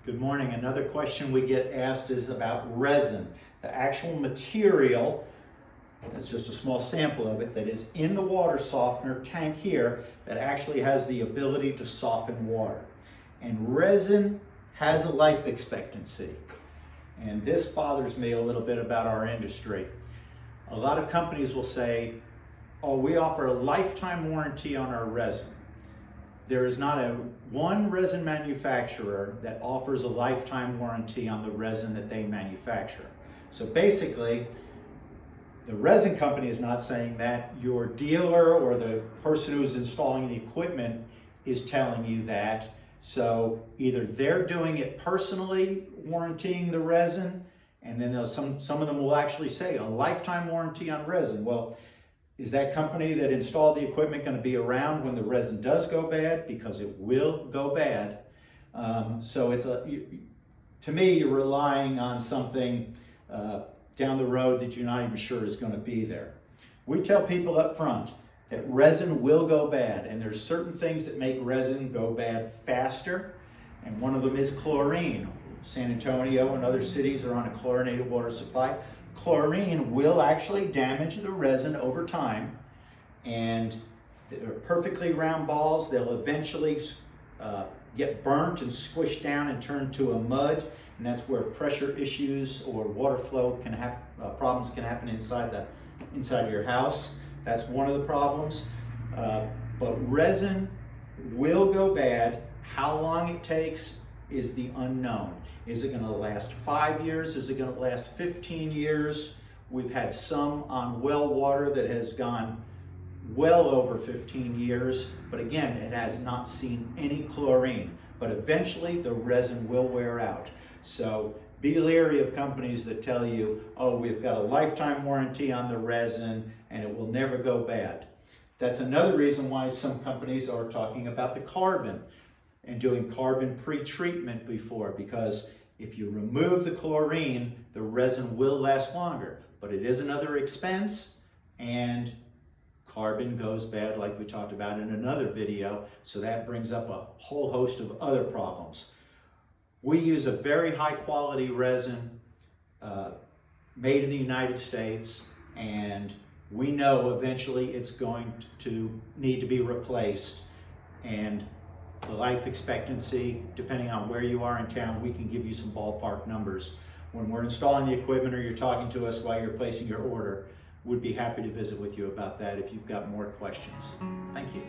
Good morning. Another question we get asked is about resin, the actual material. That's just a small sample of it that is in the water softener tank here that actually has the ability to soften water. And resin has a life expectancy. And this bothers me a little bit about our industry. A lot of companies will say, oh, we offer a lifetime warranty on our resin. There is not one resin manufacturer that offers a lifetime warranty on the resin that they manufacture. So basically, the resin company is not saying that. Your dealer or the person who's installing the equipment is telling you that. So either they're doing it personally, warranting the resin, and then some of them will actually say a lifetime warranty on resin. Well, is that company that installed the equipment going to be around when the resin does go bad? Because it will go bad. So to me, you're relying on something down the road that you're not even sure is going to be there. We tell people up front that resin will go bad, and there's certain things that make resin go bad faster, and one of them is chlorine. San Antonio and other cities are on a chlorinated water supply. Chlorine will actually damage the resin over time, and they're perfectly round balls. They'll eventually get burnt and squished down and turn to a mud, and that's where pressure issues or water flow can happen. Problems can happen inside your house. That's one of the problems. But resin will go bad. How long it takes is the unknown. Is it going to last 5 years? Is it going to last 15 years? We've had some on well water that has gone well over 15 years, but again, it has not seen any chlorine. But eventually the resin will wear out. So be leery of companies that tell you, oh, we've got a lifetime warranty on the resin and it will never go bad. That's another reason why some companies are talking about the carbon and doing carbon pre-treatment before, because if you remove the chlorine, the resin will last longer. But it is another expense, and carbon goes bad like we talked about in another video, so that brings up a whole host of other problems. We use a very high quality resin made in the United States, and we know eventually it's going to need to be replaced, and the life expectancy, depending on where you are in town, we can give you some ballpark numbers. When we're installing the equipment or you're talking to us while you're placing your order, we'd be happy to visit with you about that if you've got more questions. Thank you.